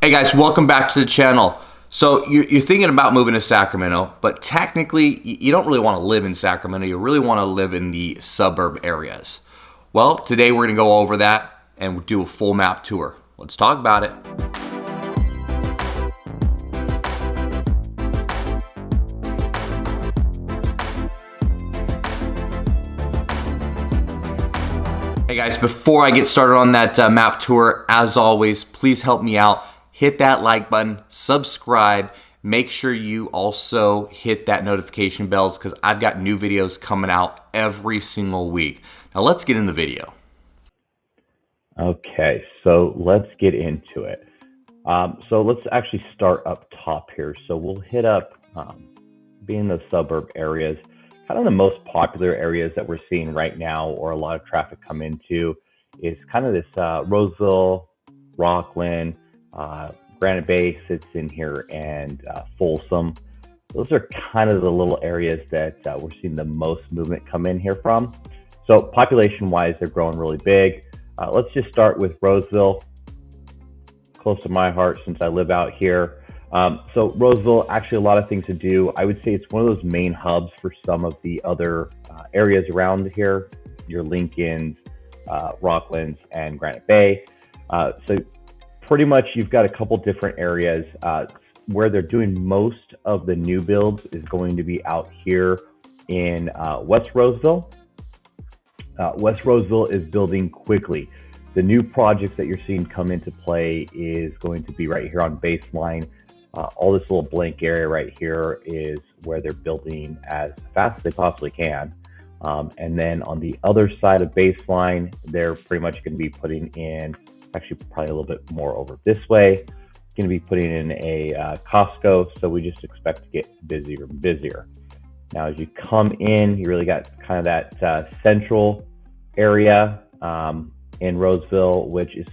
Hey guys, welcome back to the channel. So you're thinking about moving to Sacramento, but technically you don't really want to live in Sacramento. You really want to live in the suburb areas. Well, today we're going to go over that and do a full map tour. Let's talk about it. Hey guys, before I get started on that map tour, as always, please help me out. Hit that like button, subscribe, make sure you also hit that notification bells because I've got new videos coming out every single week. Now let's get in the video. Okay, so let's get into it. So let's actually start up top here. So we'll hit up being the suburb areas. Kind of the most popular areas that we're seeing right now, or a lot of traffic come into, is kind of this Roseville, Rocklin, Granite Bay sits in here, and Folsom. Those are kind of the little areas that we're seeing the most movement come in here from. So population-wise, they're growing really big. Let's just start with Roseville, close to my heart since I live out here. So Roseville, actually a lot of things to do. I would say it's one of those main hubs for some of the other areas around here, your Lincolns, Rocklins, and Granite Bay. So pretty much you've got a couple different areas. Where they're doing most of the new builds is going to be out here in West Roseville. West Roseville is building quickly. The new projects that you're seeing come into play is going to be right here on Baseline. All this little blank area right here is where they're building as fast as they possibly can. And then on the other side of Baseline, they're pretty much going to be putting in, actually probably a little bit more over this way, going to be putting in a Costco. So we just expect to get busier and busier. Now, as you come in, you really got kind of that central area in Roseville, which is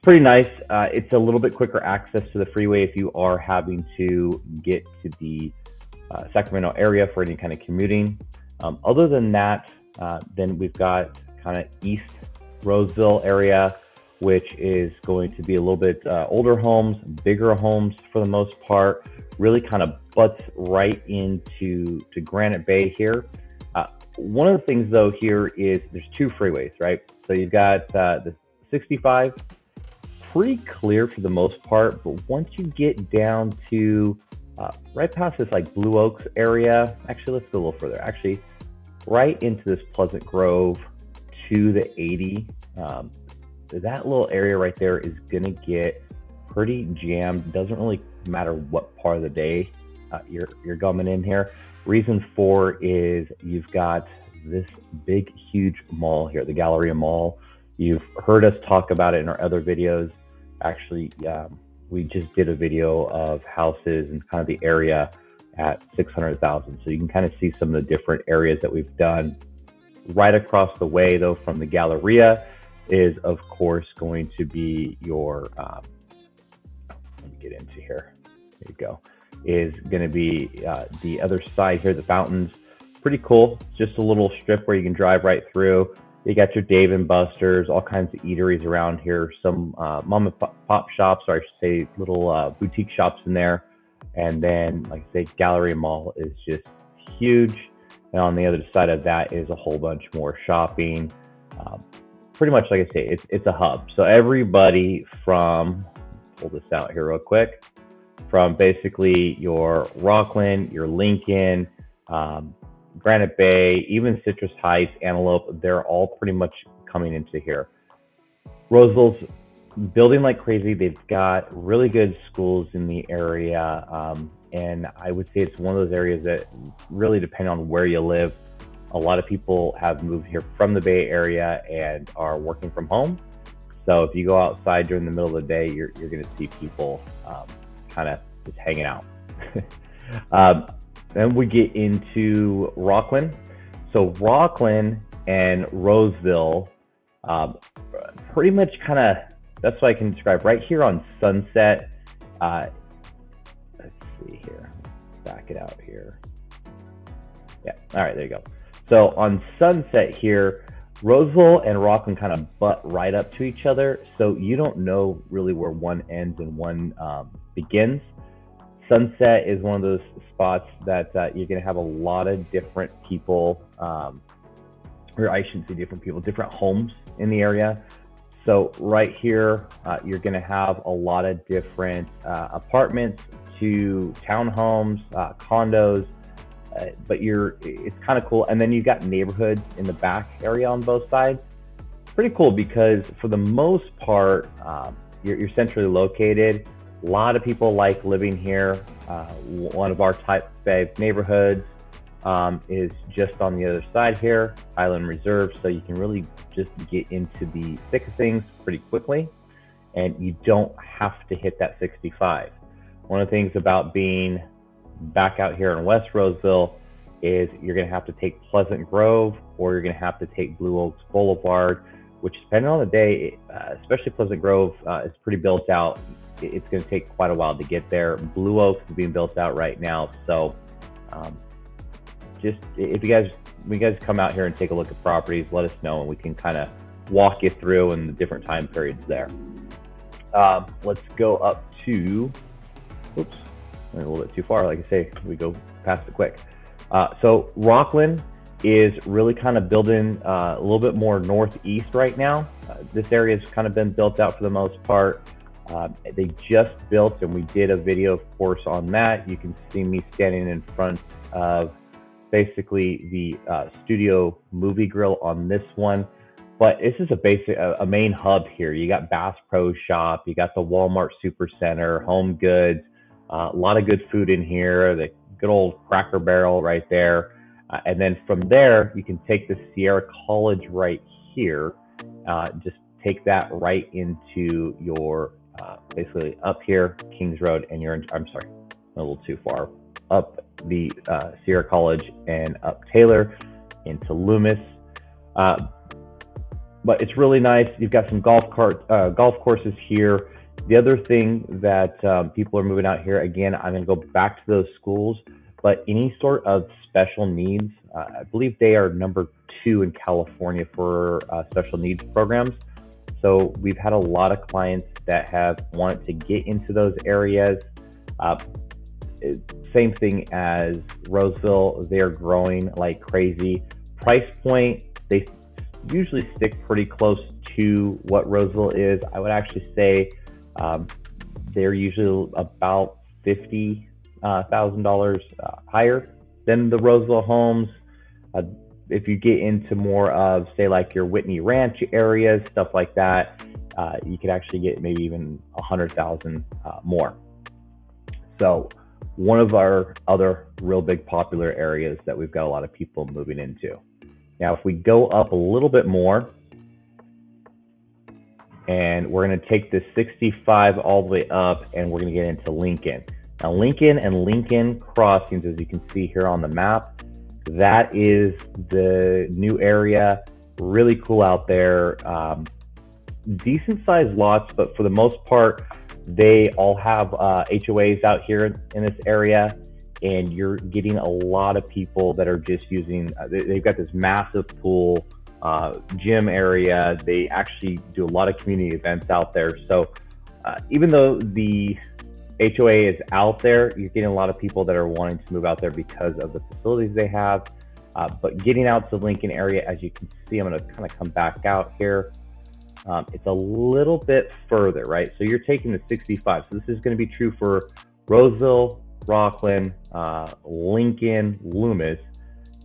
pretty nice. It's a little bit quicker access to the freeway if you are having to get to the Sacramento area for any kind of commuting. Other than that, then we've got kind of East Roseville area, which is going to be a little bit older homes, bigger homes for the most part, really kind of butts right into Granite Bay here. One of the things though here is there's two freeways, right? So you've got the 65, pretty clear for the most part, but once you get down to right past this like Blue Oaks area, actually let's go a little further, actually right into this Pleasant Grove to the 80, that little area right there is gonna get pretty jammed. Doesn't really matter what part of the day you're coming in here. Reason for is you've got this big huge mall here, the Galleria Mall. You've heard us talk about it in our other videos. Actually, we just did a video of houses and kind of the area at 600,000. So you can kind of see some of the different areas that we've done. Right across the way though from the Galleria is of course going to be your, let me get into here, there you go, is going to be the other side here, the fountains. Pretty cool. It's just a little strip where you can drive right through. You got your Dave and Buster's, all kinds of eateries around here, some mom and pop shops, or I should say little boutique shops in there. And then, like I say, Galleria Mall is just huge. And on the other side of that is a whole bunch more shopping. Pretty much, like I say, it's a hub. So everybody from, pull this out here real quick, from basically your Rocklin, your Lincoln, Granite Bay, even Citrus Heights, Antelope, they're all pretty much coming into here. Roseville's building like crazy. They've got really good schools in the area. And I would say it's one of those areas that really depend on where you live. A lot of people have moved here from the Bay Area and are working from home. So if you go outside during the middle of the day, you're going to see people kind of just hanging out. Then we get into Rocklin. So Rocklin and Roseville, pretty much kind of, that's what I can describe. Right here on Sunset, let's see here, back it out here. Yeah, all right, there you go. So on Sunset here, Roseville and Rocklin kind of butt right up to each other, so you don't know really where one ends and one begins. Sunset is one of those spots that you're going to have a lot of different people, or I shouldn't say different people, different homes in the area. So right here, you're going to have a lot of different apartments to townhomes, condos, but it's kind of cool. And then you've got neighborhoods in the back area on both sides. Pretty cool because for the most part, you're centrally located. A lot of people like living here. One of our type 5 neighborhoods is just on the other side here, Island Reserve. So you can really just get into the thick of things pretty quickly, and you don't have to hit that 65. One of the things about being back out here in West Roseville is you're going to have to take Pleasant Grove, or you're going to have to take Blue Oaks Boulevard, which depending on the day, especially Pleasant Grove, is pretty built out. It's going to take quite a while to get there. Blue Oaks is being built out right now. So just if when you guys come out here and take a look at properties, let us know and we can kind of walk you through in the different time periods there. Let's go up to, oops, went a little bit too far. Like I say, we go past it quick. So Rocklin is really kind of building a little bit more northeast right now. This area has kind of been built out for the most part. They just built, and we did a video, of course, on that. You can see me standing in front of basically the studio movie grill on this one. But this is a main hub here. You got Bass Pro Shop, you got the Walmart Supercenter, Home Goods, a lot of good food in here, the good old Cracker Barrel right there. And then from there, you can take the Sierra College right here, just take that right into your, basically up here, Kings Road, and I'm sorry, a little too far, up the Sierra College and up Taylor into Loomis. But it's really nice. You've got some golf courses here. The other thing that people are moving out here, again, I'm going to go back to those schools, but any sort of special needs, I believe they are number 2 in California for special needs programs. So we've had a lot of clients that have wanted to get into those areas. Same thing as Roseville, they're growing like crazy. Price point, they usually stick pretty close to what Roseville is. I would actually say they're usually about $50,000 higher than the Roseville homes. If you get into more of, say, like your Whitney Ranch areas, stuff like that, you could actually get maybe even 100,000 more. So one of our other real big popular areas that we've got a lot of people moving into. Now, if we go up a little bit more, and we're going to take this 65 all the way up, and we're going to get into Lincoln. Now, Lincoln and Lincoln Crossings, as you can see here on the map, that is the new area. Really cool out there. Decent sized lots, but for the most part, they all have HOAs out here in this area. And you're getting a lot of people that are just using, they've got this massive pool, gym area. They actually do a lot of community events out there. So even though the HOA is out there, you're getting a lot of people that are wanting to move out there because of the facilities they have. But getting out to the Lincoln area, as you can see, I'm going to kind of come back out here. It's a little bit further, right? So you're taking the 65. So this is going to be true for Roseville, Rocklin, Lincoln, Loomis.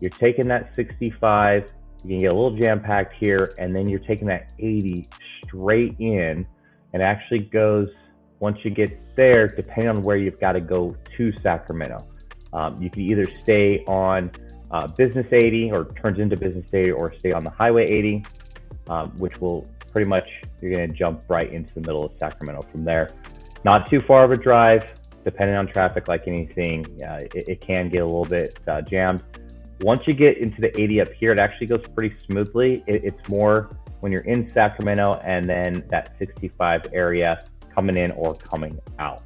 You're taking that 65, you can get a little jam-packed here, and then you're taking that 80 straight in, and actually goes, once you get there, depending on where you've got to go to Sacramento. You can either stay on Business 80, or turns into Business 80, or stay on the Highway 80, which will pretty much, you're going to jump right into the middle of Sacramento from there. Not too far of a drive. Depending on traffic, like anything, it can get a little bit jammed. Once you get into the 80 up here, it actually goes pretty smoothly. It's more when you're in Sacramento and then that 65 area coming in or coming out.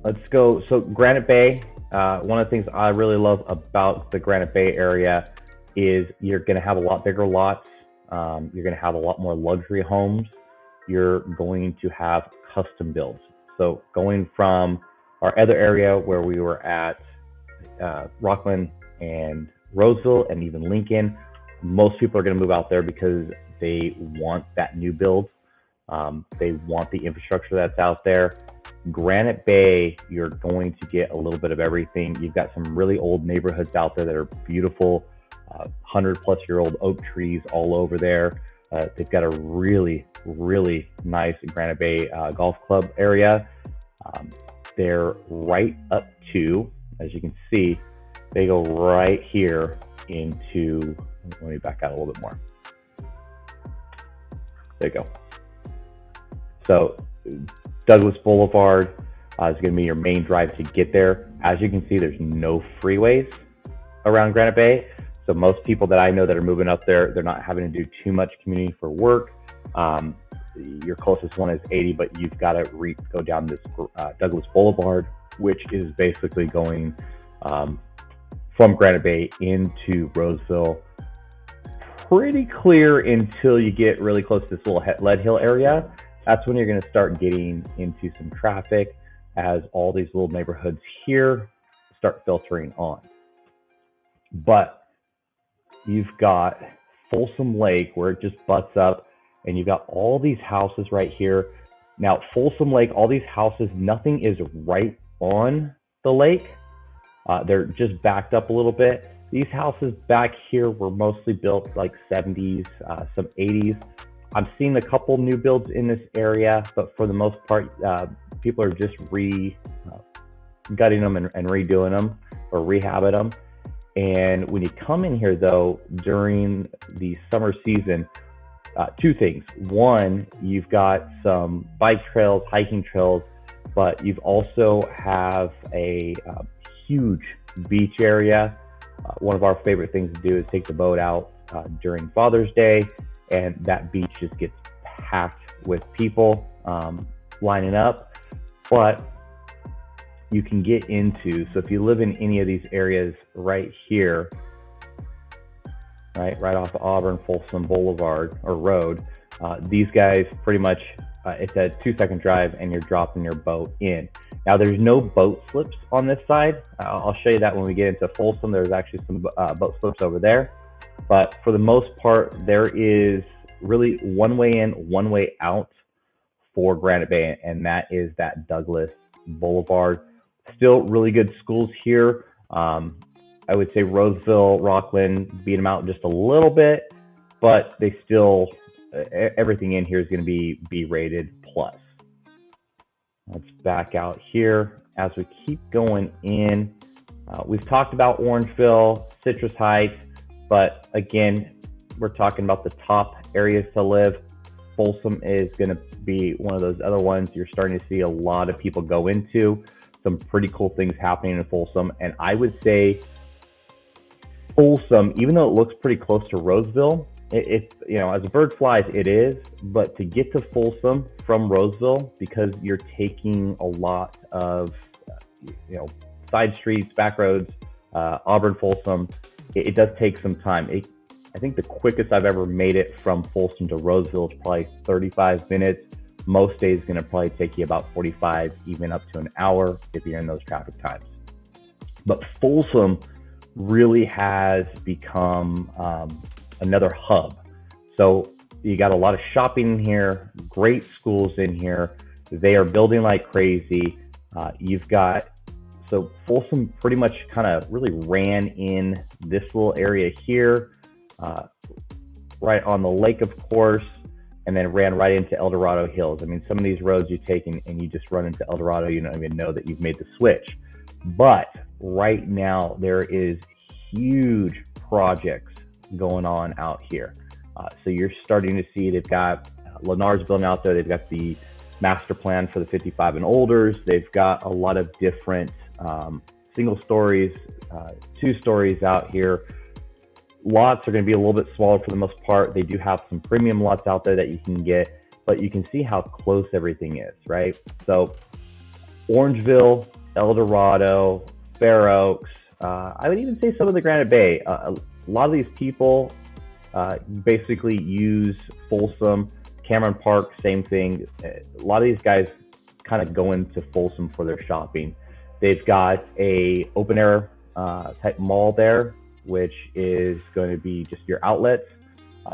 Let's go. So Granite Bay, one of the things I really love about the Granite Bay area is you're going to have a lot bigger lots. You're going to have a lot more luxury homes. You're going to have custom builds. So going from our other area where we were at Rocklin and Roseville and even Lincoln, most people are going to move out there because they want that new build. They want the infrastructure that's out there. Granite Bay, you're going to get a little bit of everything. You've got some really old neighborhoods out there that are beautiful, 100-plus-year-old oak trees all over there. They've got a really, really nice Granite Bay golf club area. They're right up to, as you can see, they go right here into, let me back out a little bit more. There you go. So Douglas Boulevard is going to be your main drive to get there. As you can see, there's no freeways around Granite Bay. So most people that I know that are moving up there, they're not having to do too much commuting for work. Your closest one is 80, but you've got to go down this Douglas Boulevard, which is basically going from Granite Bay into Roseville. Pretty clear until you get really close to this little Lead Hill area. That's when you're going to start getting into some traffic as all these little neighborhoods here start filtering on. But you've got Folsom Lake where it just butts up, and you've got all these houses right here. Now, Folsom Lake, all these houses, nothing is right on the lake. They're just backed up a little bit. These houses back here were mostly built like 70s, some 80s. I'm seeing a couple new builds in this area, but for the most part, people are just gutting them and redoing them or rehabbing them. And when you come in here, though, during the summer season, two things. One, you've got some bike trails, hiking trails, but you've also have a huge beach area. One of our favorite things to do is take the boat out during Father's Day, and that beach just gets packed with people lining up. But you can get into, so if you live in any of these areas right here, right off of Auburn Folsom Boulevard or Road, these guys pretty much, it's a 2-second drive and you're dropping your boat in. Now there's no boat slips on this side. I'll show you that when we get into Folsom. There's actually some boat slips over there. But for the most part, there is really one way in, one way out for Granite Bay, and that is that Douglas Boulevard. Still really good schools here. I would say Roseville, Rocklin beat them out just a little bit, but they still, everything in here is going to be B-rated plus. Let's back out here as we keep going in. We've talked about Orangeville, Citrus Heights, but again, we're talking about the top areas to live. Folsom is going to be one of those other ones you're starting to see a lot of people go into. Some pretty cool things happening in Folsom. And I would say Folsom, even though it looks pretty close to Roseville, it you know, as a bird flies, it is. But to get to Folsom from Roseville, because you're taking a lot of, side streets, back roads, Auburn, Folsom, it does take some time. I think the quickest I've ever made it from Folsom to Roseville is probably 35 minutes. Most days it's going to probably take you about 45, even up to an hour if you're in those traffic times. But Folsom really has become another hub. So you got a lot of shopping in here, great schools in here. They are building like crazy. So Folsom pretty much kind of really ran in this little area here, right on the lake, of course, and then ran right into Dorado Hills. I mean, some of these roads you take and you just run into Dorado, you don't even know that you've made the switch. But right now, there is huge projects going on out here. So you're starting to see they've got Lennar's building out there. They've got the master plan for the 55 and olders. They've got a lot of different single stories, 2 stories out here. Lots are going to be a little bit smaller for the most part. They do have some premium lots out there that you can get, but you can see how close everything is, right? So Orangeville, El Dorado, Fair Oaks, I would even say some of the Granite Bay, lot of these people basically use Folsom, Cameron Park, same thing. A lot of these guys kind of go into Folsom for their shopping. They've got a open air type mall there, which is going to be just your outlets.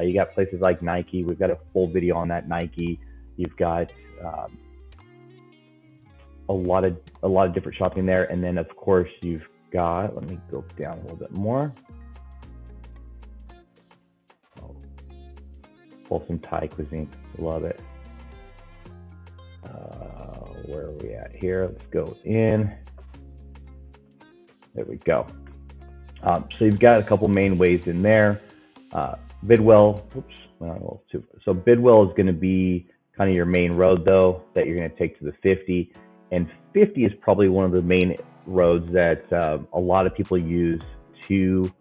You got places like Nike. We've got a full video on that Nike. You've got a lot of different shopping there, and then of course you've got. Let me go down a little bit more. Folsom Thai cuisine, love it. Where are we at here? Let's go in. There we go. So you've got a couple main ways in there. Bidwell, so Bidwell is going to be kind of your main road though that you're going to take to the 50, and 50 is probably one of the main roads that a lot of people use to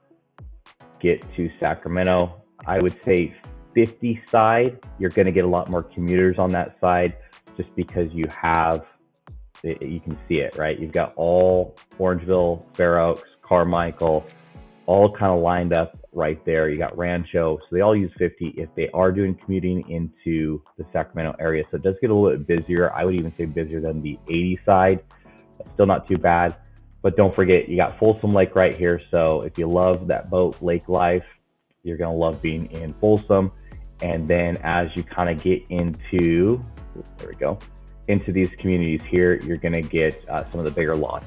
get to Sacramento. I would say 50 side, you're going to get a lot more commuters on that side just because you can see it, right? You've got all Orangeville, Fair Oaks, Carmichael, all kind of lined up right there. You got Rancho, so they all use 50 if they are doing commuting into the Sacramento area. So it does get a little bit busier. I would even say busier than the 80 side. Still not too bad. But don't forget, you got Folsom Lake right here. So if you love that boat lake life, you're going to love being in Folsom. And then as you kind of get into, there we go, into these communities here, you're going to get some of the bigger lots.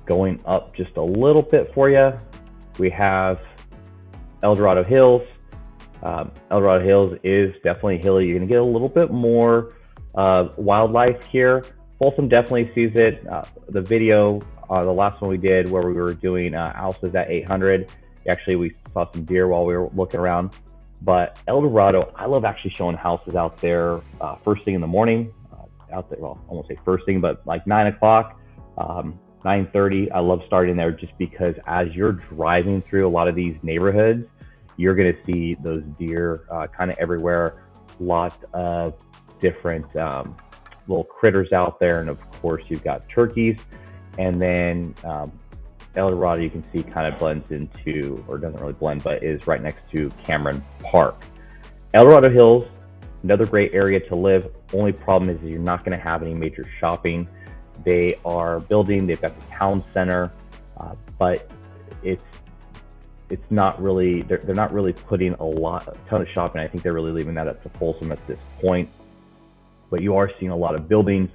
Going up just a little bit for you, we have Dorado Hills. Dorado Hills is definitely hilly. You're going to get a little bit more wildlife here. Folsom definitely sees it. The video, the last one we did where we were doing houses at 800, actually we saw some deer while we were looking around. But El Dorado, I love actually showing houses out there first thing in the morning. Out there, well, I won't say first thing, but like 9 o'clock, 9:30. I love starting there just because as you're driving through a lot of these neighborhoods, you're going to see those deer kind of everywhere. Lots of different little critters out there, and of course you've got turkeys. And then El Dorado, you can see, kind of blends into, or doesn't really blend, but is right next to Cameron Park. El Dorado Hills, another great area to live. Only problem is you're not going to have any major shopping. They are building, they've got the town center, but it's not really, they're not really putting a ton of shopping. I think they're really leaving that up to Folsom at this point. But you are seeing a lot of buildings.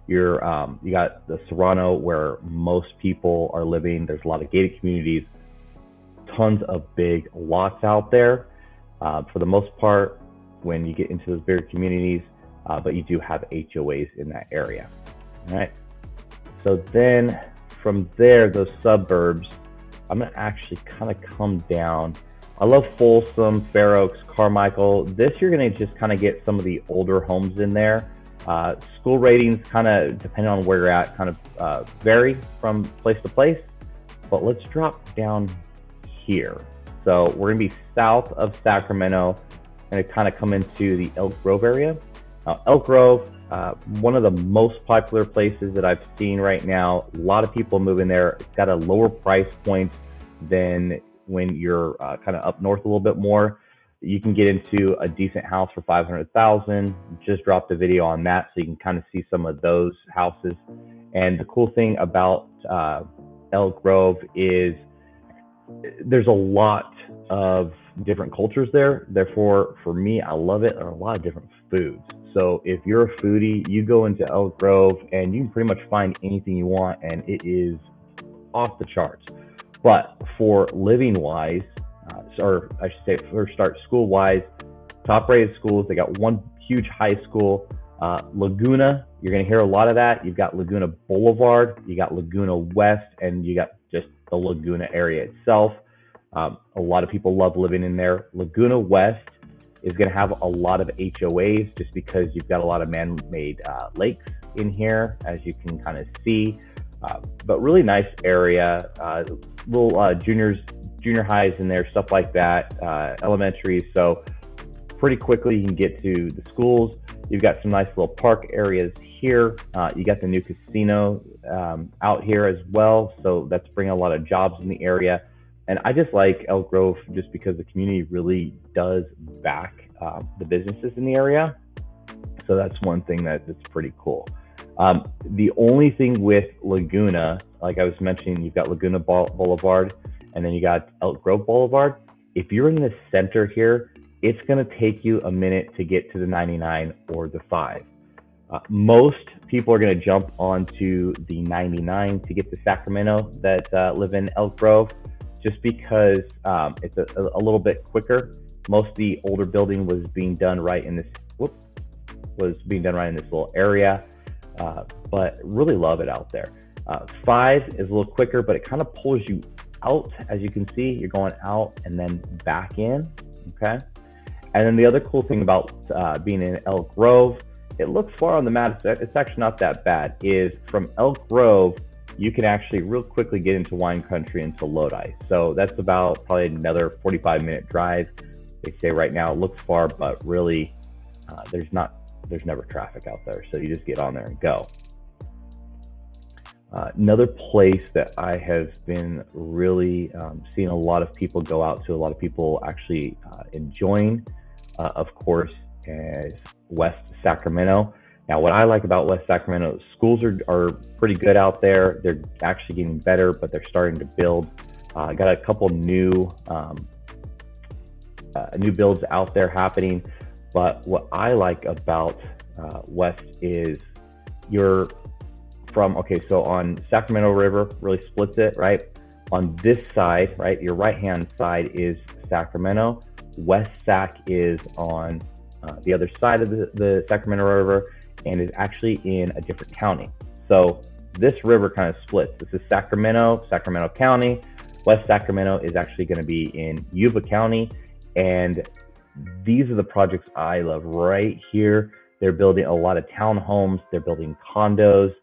You got the Serrano where most people are living. There's a lot of gated communities, tons of big lots out there. For the most part, when you get into those bigger communities, but you do have HOAs in that area. All right. So then from there, those suburbs, I'm gonna actually kind of come down. I love Folsom, Fair Oaks, Carmichael. This you're gonna just kind of get some of the older homes in there. School ratings kind of, depending on where you're at, kind of vary from place to place. But let's drop down here. So we're gonna be south of Sacramento and kind of come into the Elk Grove area. Now, Elk Grove, one of the most popular places that I've seen right now. A lot of people moving there. It's got a lower price point than when you're kind of up north a little bit more. You can get into a decent house for $500,000. Just dropped a video on that, so you can kind of see some of those houses. And the cool thing about Elk Grove is there's a lot of different cultures there. Therefore, for me, I love it. There are a lot of different foods. So if you're a foodie, you go into Elk Grove and you can pretty much find anything you want, and it is off the charts. But for living wise, or I should say first start school wise, top rated schools, they got one huge high school. Laguna, you're going to hear a lot of that. You've got Laguna Boulevard, you got Laguna West, and you got just the Laguna area itself. A lot of people love living in there. Laguna West is going to have a lot of HOAs just because you've got a lot of man-made lakes in here, as you can kind of see. But really nice area. Little junior highs in there, stuff like that, elementary. So pretty quickly you can get to the schools. You've got some nice little park areas here. You got the new casino out here as well. So that's bringing a lot of jobs in the area. And I just like Elk Grove just because the community really does back the businesses in the area. So that's one thing that's pretty cool. The only thing with Laguna, like I was mentioning, you've got Laguna Boulevard and then you got Elk Grove Boulevard. If you're in the center here, it's going to take you a minute to get to the 99 or the 5. Most people are going to jump onto the 99 to get to Sacramento that live in Elk Grove, just because it's a little bit quicker. Most of the older building was being done right in this. Was being done right in this little area, but really love it out there. 5 is a little quicker, but it kind of pulls you out. As you can see, you're going out and then back in. Okay. And then the other cool thing about being in Elk Grove, it looks far on the map. It's actually not that bad. Is from Elk Grove, you can actually real quickly get into wine country into Lodi. So that's about probably another 45-minute drive. They say right now it looks far, but really there's never traffic out there. So you just get on there and go. Another place that I have been really seeing a lot of people go out to, a lot of people actually enjoying, of course, is West Sacramento. Now, what I like about West Sacramento, schools are pretty good out there. They're actually getting better, but they're starting to build. Got a couple new builds out there happening. But what I like about West is you're from, okay, so on Sacramento River, really splits it, right? On this side, right, your right-hand side is Sacramento. West Sac is on the other side of the Sacramento River and is actually in a different county. So this river kind of splits. This is Sacramento County. West Sacramento is actually going to be in Yuba County. And these are the projects I love right here. They're building a lot of townhomes. They're building condos.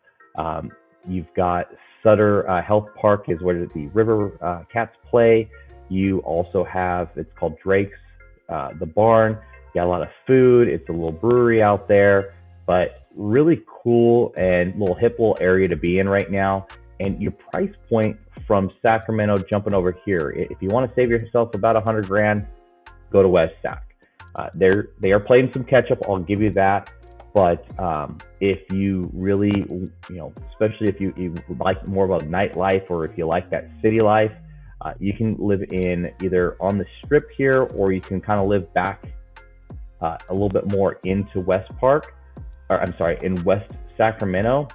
You've got Sutter Health Park is where the river cats play. You also have, it's called Drake's, the barn. You got a lot of food. It's a little brewery out there, but really cool and little hip little area to be in right now. And your price point from Sacramento jumping over here, if you want to save yourself about $100,000, go to West Sac. They are playing some catch up. I'll give you that. But if you really, especially if you like more about nightlife or if you like that city life, you can live in either on the strip here or you can kind of live back a little bit more into in West Sacramento.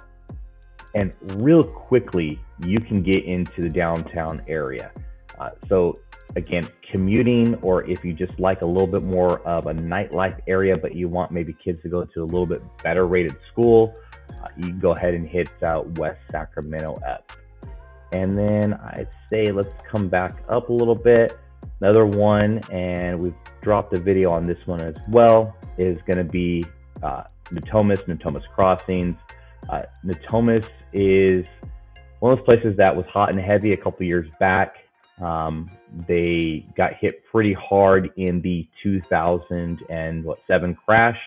And real quickly, you can get into the downtown area. So again, commuting, or if you just like a little bit more of a nightlife area, but you want maybe kids to go to a little bit better rated school, you can go ahead and hit West Sacramento up. And then I'd say let's come back up a little bit. Another one, and we've dropped a video on this one as well, is going to be Natomas Crossings. Natomas is one of those places that was hot and heavy a couple years back. They got hit pretty hard in the 2007 crash,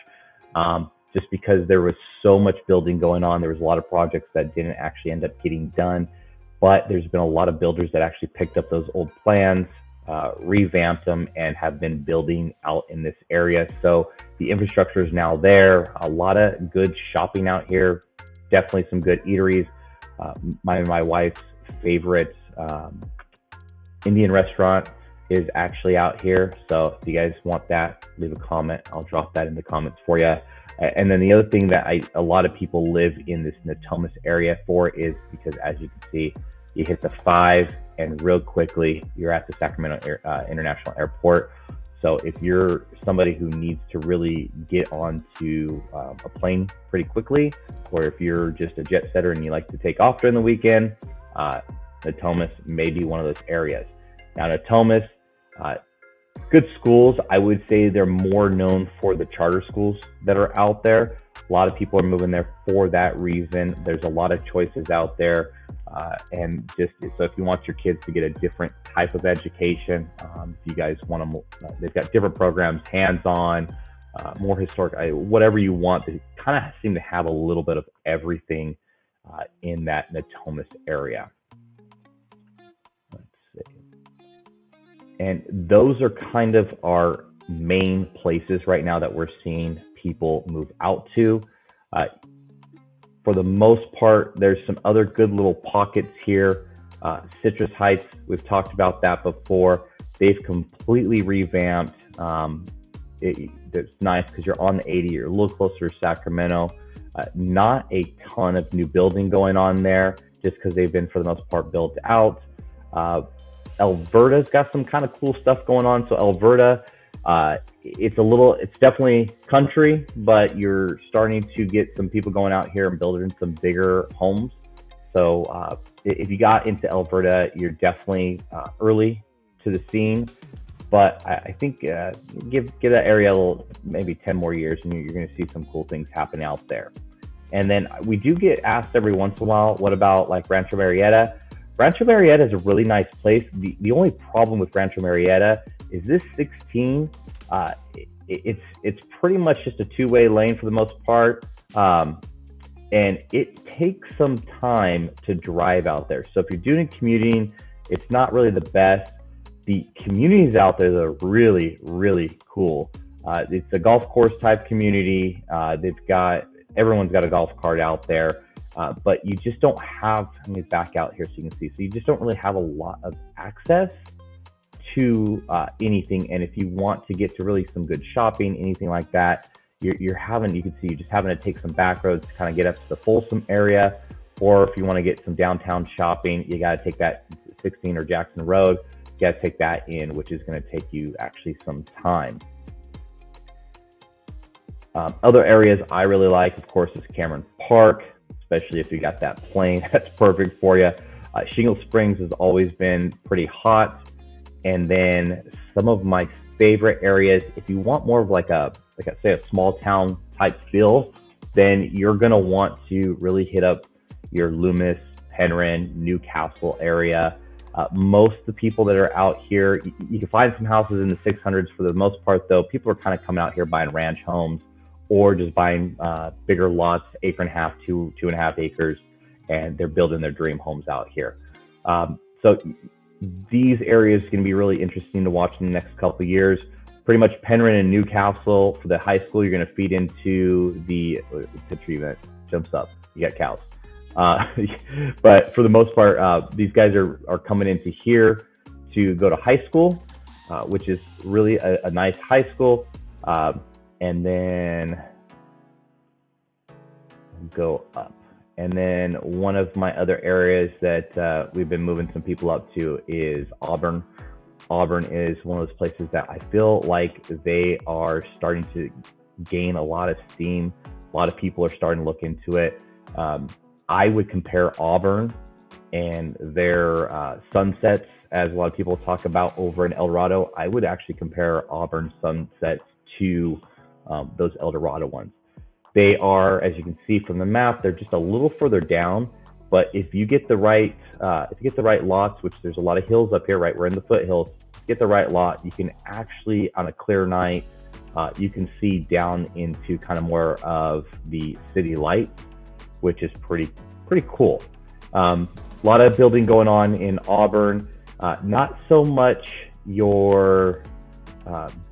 just because there was so much building going on. There was a lot of projects that didn't actually end up getting done, but there's been a lot of builders that actually picked up those old plans, revamped them, and have been building out in this area. So the infrastructure is now there. A lot of good shopping out here. Definitely some good eateries. My wife's favorite Indian restaurant is actually out here. So if you guys want that, leave a comment. I'll drop that in the comments for you. And then the other thing that a lot of people live in this Natomas area for is because, as you can see, you hit the 5 and real quickly you're at the Sacramento International Airport. So if you're somebody who needs to really get onto a plane pretty quickly, or if you're just a jet setter and you like to take off during the weekend, Natomas may be one of those areas. Now, Natomas, good schools. I would say they're more known for the charter schools that are out there. A lot of people are moving there for that reason. There's a lot of choices out there. And just so if you want your kids to get a different type of education, if you guys want them, they've got different programs, hands-on, more historic, whatever you want. They kind of seem to have a little bit of everything in that Natomas area. Let's see. And those are kind of our main places right now that we're seeing people move out to. Uh, for the most part, there's some other good little pockets here. Citrus Heights, we've talked about that before. They've completely revamped. It's nice because you're on the 80, you're a little closer to Sacramento. Not a ton of new building going on there, just because they've been, for the most part, built out. Alberta's got some kind of cool stuff going on. So Alberta, it's definitely country, but you're starting to get some people going out here and building some bigger homes. So if you got into Alberta, you're definitely early to the scene. But I think give that area maybe 10 more years, and you're going to see some cool things happen out there. And then we do get asked every once in a while, what about like Rancho Marietta? Rancho Marietta is a really nice place. The only problem with Rancho Marietta is this 16. It's pretty much just a two-way lane for the most part. And it takes some time to drive out there. So if you're doing commuting, it's not really the best. The communities out there are really, really cool. It's a golf course type community. Everyone's got a golf cart out there, but you just don't have, let me back out here so you can see. So you just don't really have a lot of access to anything. And if you want to get to really some good shopping, anything like that, you're just having to take some back roads to kind of get up to the Folsom area. Or if you want to get some downtown shopping, you got to take that 16 or Jackson Road. You got to take that in, which is going to take you actually some time. Other areas I really like, of course, is Cameron Park, especially if you got that plane. That's perfect for you. Shingle Springs has always been pretty hot. And then some of my favorite areas, if you want more of like a small town type feel, then you're going to want to really hit up your Loomis, Penryn, Newcastle area. Most of the people that are out here, you can find some houses in the 600s. For the most part, though, people are kind of coming out here buying ranch homes or just buying bigger lots, 1.5 to 2.5 acres, and they're building their dream homes out here. So these areas are going to be really interesting to watch in the next couple of years. Pretty much Penryn and Newcastle for the high school, you're going to feed into the picture event. Jumps up, you got cows. But for the most part, these guys are coming into here to go to high school, which is really a nice high school. And then go up. And then one of my other areas that we've been moving some people up to is Auburn. Auburn is one of those places that I feel like they are starting to gain a lot of steam. A lot of people are starting to look into it. I would compare Auburn and their sunsets, as a lot of people talk about over in El Dorado. I would actually compare Auburn sunsets to those El Dorado ones. They are, as you can see from the map, they're just a little further down. But if you get the right, lots, which there's a lot of hills up here, right? We're in the foothills. Get the right lot, you can actually, on a clear night, you can see down into kind of more of the city lights, which is pretty cool. A lot of building going on in Auburn. Not so much your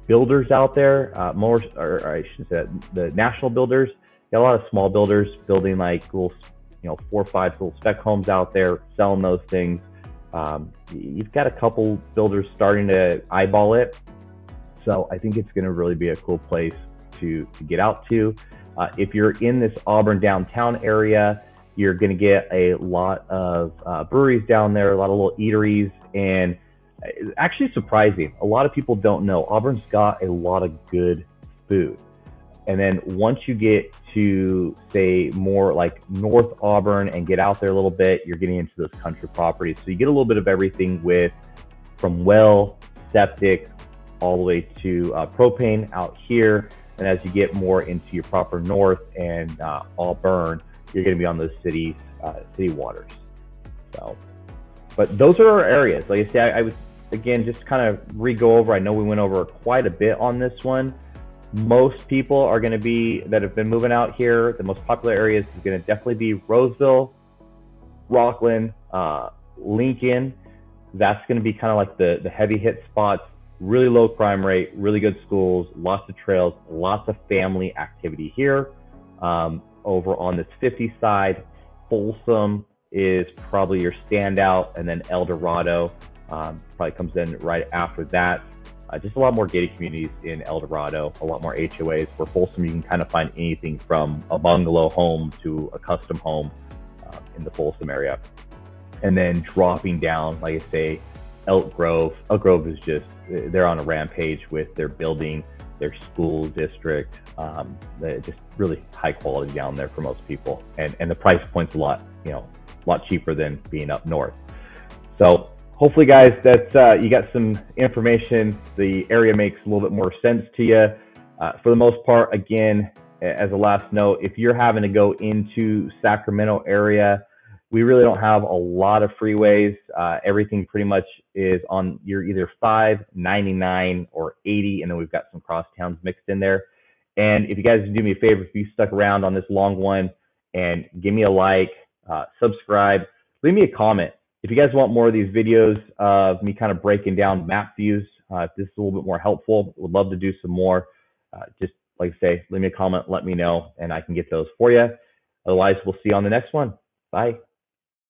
builders out there, more, or I should say the national builders. Got a lot of small builders building like little, 4 or 5 little spec homes out there, selling those things. You've got a couple builders starting to eyeball it. So I think it's going to really be a cool place to get out to. If you're in this Auburn downtown area, you're going to get a lot of breweries down there, a lot of little eateries, and it's actually surprising. A lot of people don't know Auburn's got a lot of good food. And then once you get to, say, more like North Auburn and get out there a little bit, you're getting into those country properties. So you get a little bit of everything from well, septic, all the way to propane out here. And as you get more into your proper north and Auburn, you're going to be on those city waters. So, but those are our areas. Like I say, I was, again, just kind of re-go over. I know we went over quite a bit on this one. Most people are going to be, that have been moving out here, the most popular areas is going to definitely be Roseville, Rocklin, Lincoln. That's going to be kind of like the heavy hit spots, really low crime rate, really good schools, lots of trails, lots of family activity here. Over on this 50 side, Folsom is probably your standout, and then El Dorado probably comes in right after that. Just a lot more gated communities in El Dorado, a lot more HOAs. For Folsom, you can kind of find anything from a bungalow home to a custom home in the Folsom area. And then dropping down, like I say, Elk Grove. Elk Grove is just, they're on a rampage with their building, their school district. Just really high quality down there for most people. And the price point's a lot cheaper than being up north. So hopefully, guys, that you got some information. The area makes a little bit more sense to you. For the most part, again, as a last note, if you're having to go into Sacramento area, we really don't have a lot of freeways. Everything pretty much is on your either 5, 99, or 80, and then we've got some cross towns mixed in there. And if you guys do me a favor, if you stuck around on this long one, and give me a like, subscribe, leave me a comment. If you guys want more of these videos of me kind of breaking down map views, if this is a little bit more helpful, would love to do some more. Just like I say, leave me a comment, let me know, and I can get those for you. Otherwise, we'll see you on the next one. Bye.